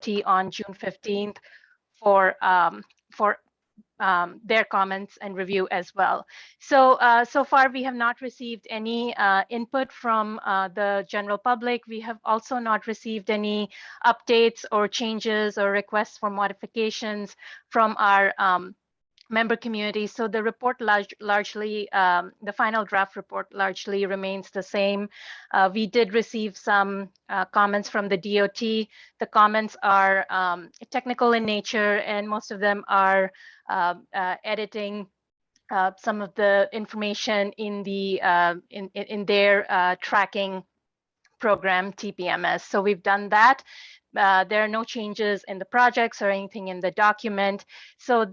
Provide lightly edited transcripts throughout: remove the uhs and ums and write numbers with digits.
DOT on June 15th for their comments and review as well. So so far we have not received any input from the general public. We have also not received any updates or changes or requests for modifications from our member community. So the report largely, the final draft report largely remains the same. We did receive some comments from the DOT. The comments are technical in nature, and most of them are editing some of the information in the in their tracking program TPMS. So we've done that. There are no changes in the projects or anything in the document. So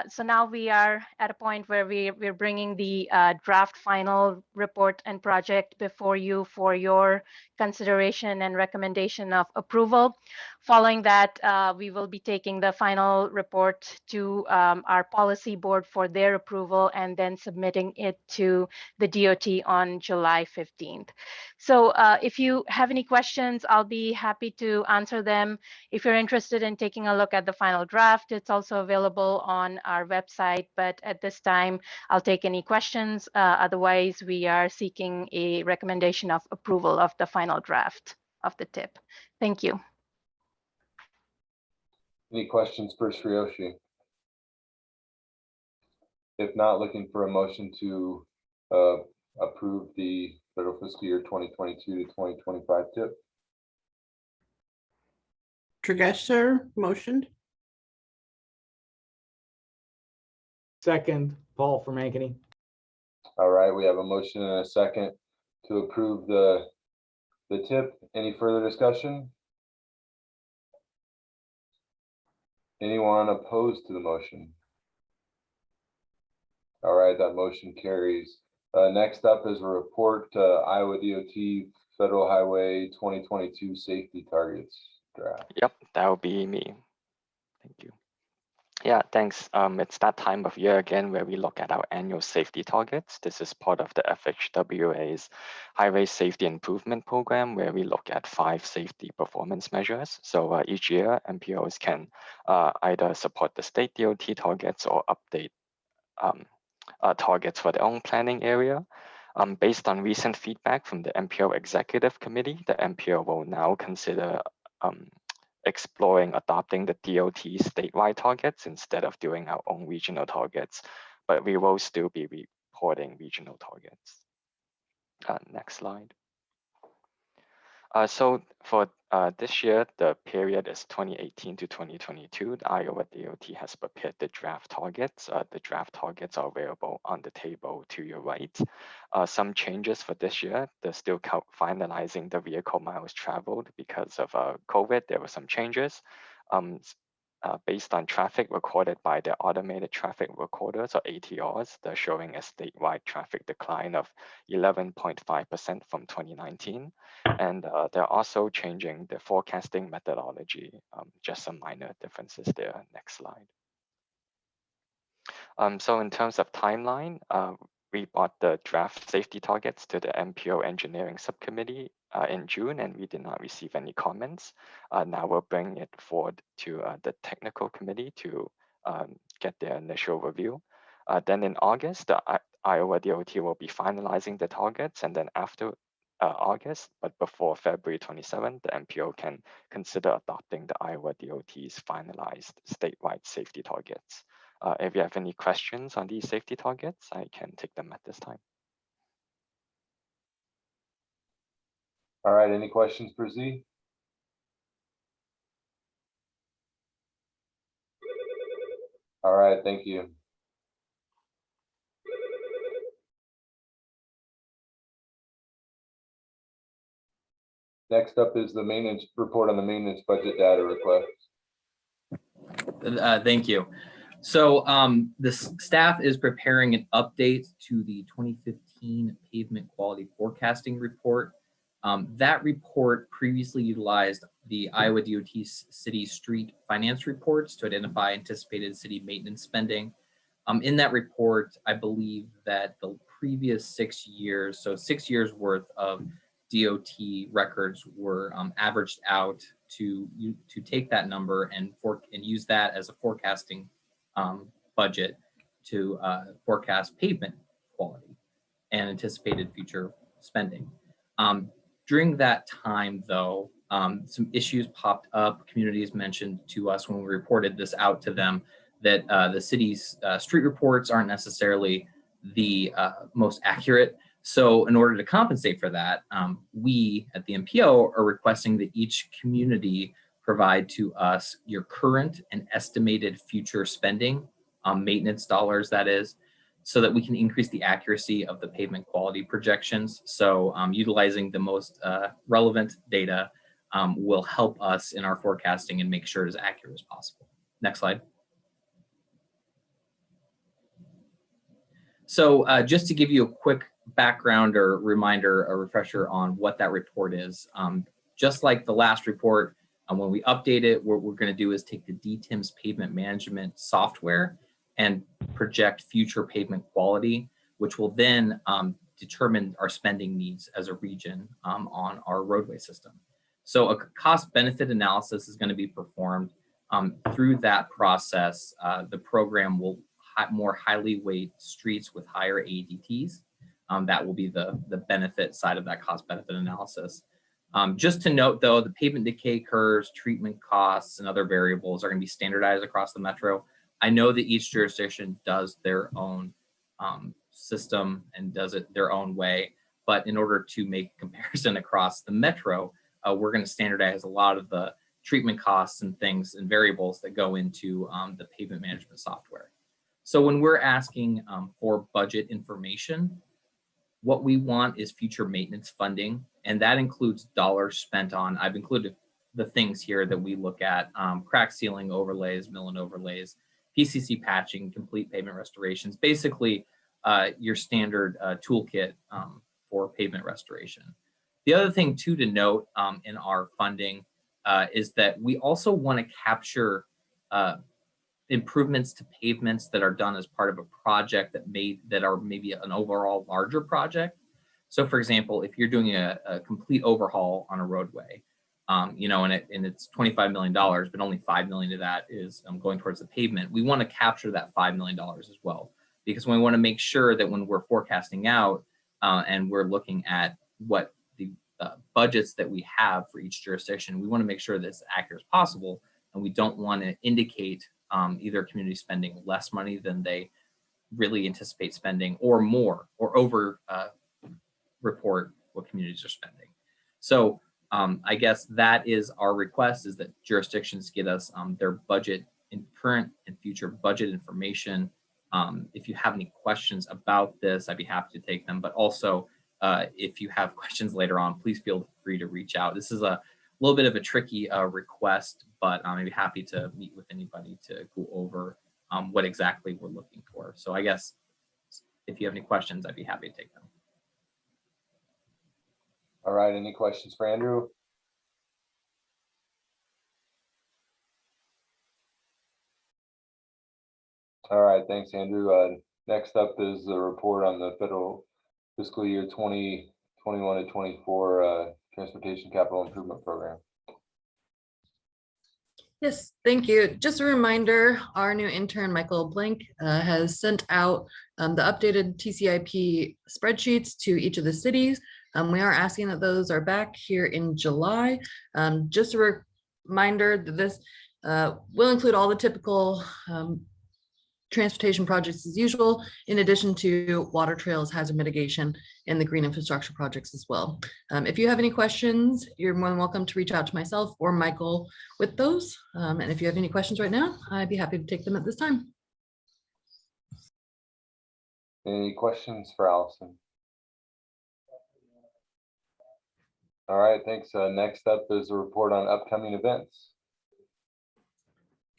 so now we are at a point where we're bringing the draft final report and project before you for your consideration and recommendation of approval. Following that, we will be taking the final report to our policy board for their approval and then submitting it to the DOT on July 15th. So if you have any questions, I'll be happy to answer them. If you're interested in taking a look at the final draft, it's also available on our website. But at this time, I'll take any questions. Otherwise, we are seeking a recommendation of approval of the final draft of the TIP. Thank you. Any questions for Sriyoshi? If not, looking for a motion to approve the federal fiscal year 2022 to 2025 TIP. Trigesh, sir, motioned. Second, Paul from Ankeny. All right, we have a motion and a second to approve the TIP. Any further discussion? Anyone opposed to the motion? All right, that motion carries. Next up is a report, Iowa DOT Federal Highway 2022 Safety Targets draft. Yep, that would be me. Thank you. Yeah, thanks. It's that time of year again where we look at our annual safety targets. This is part of the FHWA's Highway Safety Improvement Program, where we look at 5 safety performance measures. So each year, MPOs can either support the state DOT targets or update targets for their own planning area. Based on recent feedback from the MPO Executive Committee, the MPO will now consider exploring adopting the DOT statewide targets instead of doing our own regional targets, but we will still be reporting regional targets. Next slide. So for this year, the period is 2018 to 2022. The Iowa DOT has prepared the draft targets. The draft targets are available on the table to your right. Some changes for this year, they're still finalizing the vehicle miles traveled because of COVID. There were some changes. Based on traffic recorded by the automated traffic recorders or ATRs, they're showing a statewide traffic decline of 11.5% from 2019. And they're also changing the forecasting methodology, just some minor differences there. Next slide. So in terms of timeline, we brought the draft safety targets to the MPO Engineering Subcommittee in June, and we did not receive any comments. Now we'll bring it forward to the technical committee to get their initial review. Then in August, the Iowa DOT will be finalizing the targets, and then after August, but before February 27th, the MPO can consider adopting the Iowa DOT's finalized statewide safety targets. If you have any questions on these safety targets, I can take them at this time. All right, any questions for Z? All right, thank you. Next up is the maintenance report on the maintenance budget data request. Thank you. So the staff is preparing an update to the 2015 pavement quality forecasting report. That report previously utilized the Iowa DOT city street finance reports to identify anticipated city maintenance spending. In that report, I believe that the previous 6 years, so 6 years worth of DOT records were averaged out to take that number and use that as a forecasting budget to forecast pavement quality and anticipated future spending. During that time, though, some issues popped up. Communities mentioned to us when we reported this out to them that the city's street reports aren't necessarily the most accurate. So in order to compensate for that, we at the MPO are requesting that each community provide to us your current and estimated future spending, maintenance dollars that is, so that we can increase the accuracy of the pavement quality projections. So utilizing the most relevant data will help us in our forecasting and make sure it is accurate as possible. Next slide. So just to give you a quick background or reminder, a refresher on what that report is, just like the last report, when we update it, what we're going to do is take the DTIMS pavement management software and project future pavement quality, which will then determine our spending needs as a region on our roadway system. So a cost benefit analysis is going to be performed. Through that process, the program will more highly weight streets with higher ADTs. That will be the benefit side of that cost benefit analysis. Just to note though, the pavement decay curves, treatment costs, and other variables are going to be standardized across the metro. I know that each jurisdiction does their own system and does it their own way, but in order to make comparison across the metro, we're going to standardize a lot of the treatment costs and things and variables that go into the pavement management software. So when we're asking for budget information, what we want is future maintenance funding, and that includes dollars spent on, I've included the things here that we look at, crack sealing overlays, mill and overlays, PCC patching, complete pavement restorations, basically your standard toolkit for pavement restoration. The other thing too to note in our funding is that we also want to capture improvements to pavements that are done as part of a project that are maybe an overall larger project. So for example, if you're doing a complete overhaul on a roadway, you know, and it's $25 million, but only $5 million of that is going towards the pavement, we want to capture that $5 million as well, because we want to make sure that when we're forecasting out and we're looking at what the budgets that we have for each jurisdiction, we want to make sure that it's accurate as possible, and we don't want to indicate either community spending less money than they really anticipate spending or more or over report what communities are spending. So I guess that is our request, is that jurisdictions get us their budget in current and future budget information. If you have any questions about this, I'd be happy to take them, but also if you have questions later on, please feel free to reach out. This is a little bit of a tricky request, but I'd be happy to meet with anybody to go over what exactly we're looking for. So I guess if you have any questions, I'd be happy to take them. All right, any questions for Andrew? All right, thanks, Andrew. Next up is the report on the federal fiscal year 2021 to 24 Transportation Capital Improvement Program. Yes, thank you. Just a reminder, our new intern, Michael Blank, has sent out the updated TCIP spreadsheets to each of the cities. We are asking that those are back here in July. Just a reminder that this will include all the typical transportation projects as usual, in addition to water trails, hazard mitigation, and the green infrastructure projects as well. If you have any questions, you're more than welcome to reach out to myself or Michael with those. And if you have any questions right now, I'd be happy to take them at this time. Any questions for Allison? All right, thanks. Next up is a report on upcoming events.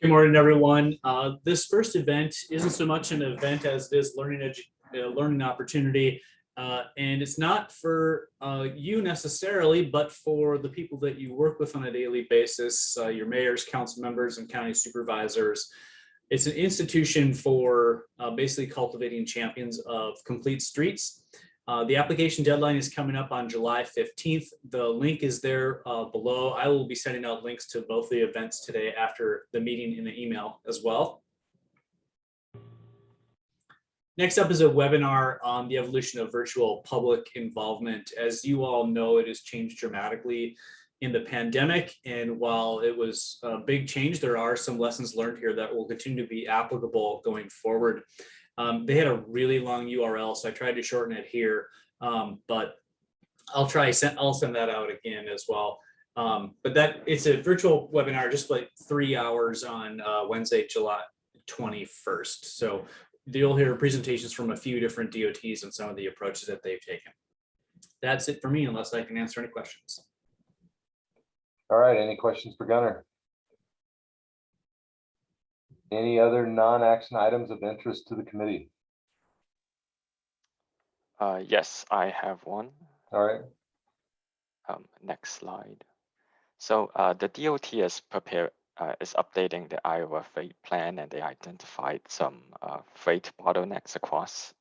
Good morning, everyone. This first event isn't so much an event as it is learning opportunity, and it's not for you necessarily, but for the people that you work with on a daily basis, your mayors, council members, and county supervisors. It's an institution for basically cultivating champions of complete streets. The application deadline is coming up on July 15th. The link is there below. I will be sending out links to both the events today after the meeting in the email as well. Next up is a webinar on the evolution of virtual public involvement. As you all know, it has changed dramatically in the pandemic. And while it was a big change, there are some lessons learned here that will continue to be applicable going forward. They had a really long URL, so I tried to shorten it here, but I'll send that out again as well. But it's a virtual webinar, just like 3 hours on Wednesday, July 21st. So you'll hear presentations from a few different DOTs and some of the approaches that they've taken. That's it for me, unless I can answer any questions. All right, any questions for Gunnar? Any other non-action items of interest to the committee? Yes, I have one. All right, Next slide. So the DOT is updating the Iowa freight plan, and they identified some freight bottlenecks across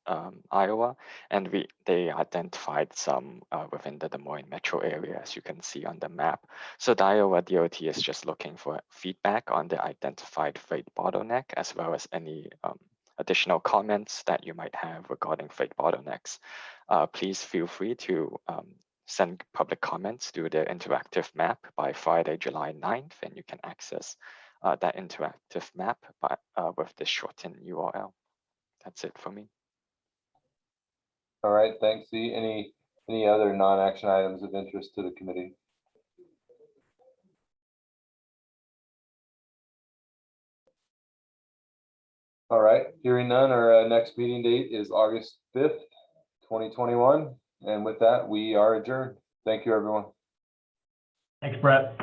Iowa, and they identified some within the Des Moines metro area, as you can see on the map. So the Iowa DOT is just looking for feedback on the identified freight bottleneck, as well as any additional comments that you might have regarding freight bottlenecks. Please feel free to send public comments through the interactive map by Friday, July 9th, and you can access that interactive map with the shortened URL. That's it for me. all right, thanks. See, any other non-action items of interest to the committee? All right, hearing none, our next meeting date is August 5th, 2021. And with that, we are adjourned. Thank you, everyone. Thanks, Brett.